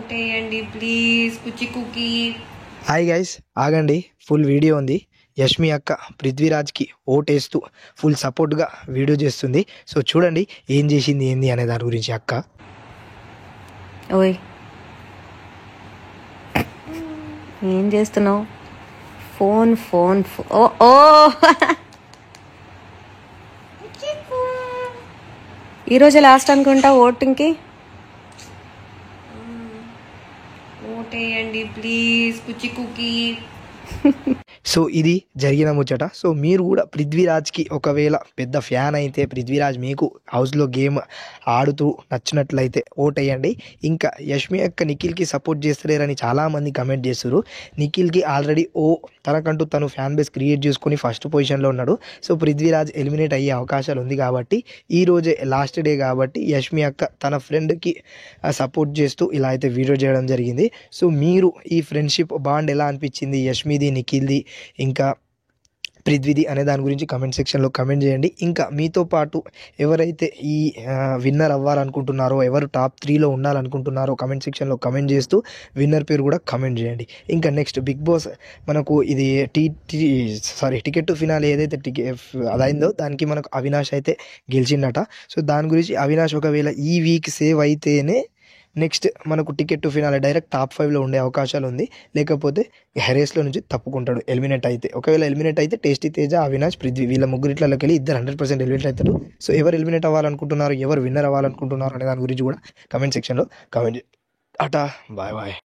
ఓటేయండి please Kuchi Kuki. Hi guys, ఆగండి, full video ఉంది. యష్మి అక్క పృథ్వీరాజ్కి ఓటేస్తూ ఫుల్ సపోర్ట్గా వీడియో చేస్తుంది. సో చూడండి ఏం చేసింది ఏంది అనే దాని గురించి అక్క. ఓయ్ ఏం చేస్తున్నావు? ఫోన్ ఫోన్ ఓ ఓ ఈరోజే లాస్ట్ అనుకుంటా ఓటింగ్కి. ఓటేయండి ప్లీజ్ కుచి కుకి. సో ఇది జరిగిన ముచ్చట. సో మీరు కూడా పృథ్వీరాజ్కి ఒకవేళ పెద్ద ఫ్యాన్ అయితే, పృథ్వీరాజ్ మీకు హౌస్లో గేమ్ ఆడుతూ నచ్చినట్లయితే ఓటేయండి. ఇంకా యష్మి అక్క నిఖిల్కి సపోర్ట్ చేస్తలేరని చాలామంది కమెంట్ చేస్తారు. నిఖిల్కి ఆల్రెడీ తనకంటూ తను ఫ్యాన్ బేస్ క్రియేట్ చేసుకొని ఫస్ట్ పొజిషన్లో ఉన్నాడు. సో పృథ్వీరాజ్ ఎలిమినేట్ అయ్యే అవకాశాలు ఉంది కాబట్టి ఈరోజే లాస్ట్ డే కాబట్టి యష్మి అక్క తన ఫ్రెండ్కి సపోర్ట్ చేస్తూ ఇలా అయితే వీడియో చేయడం జరిగింది. సో మీరు ఈ ఫ్రెండ్షిప్ బాండ్ ఎలా అనిపించింది, యష్మిది నిఖిల్ది ఇంకా పృథ్వీది అనే దాని గురించి కమెంట్ సెక్షన్లో కమెంట్ చేయండి. ఇంకా మీతో పాటు ఎవరైతే ఈ విన్నర్ అవ్వాలనుకుంటున్నారో, ఎవరు టాప్ 3లో ఉండాలనుకుంటున్నారో కమెంట్ సెక్షన్లో కమెంట్ చేస్తూ విన్నర్ పేరు కూడా కమెంట్ చేయండి. ఇంకా నెక్స్ట్ బిగ్ బాస్ మనకు ఇది టికెట్ టు ఫినాల్ ఏదైతే అదైందో దానికి మనకు అవినాష్ అయితే గెలిచిందట. సో దాని గురించి అవినాష్ ఒకవేళ ఈ వీక్ సేవ్ అయితేనే నెక్స్ట్ మనకు ticket to finale direct top 5లో ఉండే అవకాశాలు ఉంది. లేకపోతే హెరేస్లో నుంచి తప్పుకుంటాడు ఎలిమినేట్ అయితే. ఒకవేళ ఎలిమినేట్ అయితే టేస్టీ తేజ, అవినాష్, పృథ్వీ వీళ్ళ ముగ్గురిట్లకి వెళ్ళి ఇద్దరు 100% ఎలిమినేట్ అవుతారు. సో ఎవరు ఎలిమినేట్ అవ్వాలనుకుంటున్నారు, ఎవరు విన్నర్ అవ్వాలనుకుంటున్నారు అనే దాని గురించి కూడా కమెంట్ సెక్షన్లో కమెంట్ అటా. Bye bye.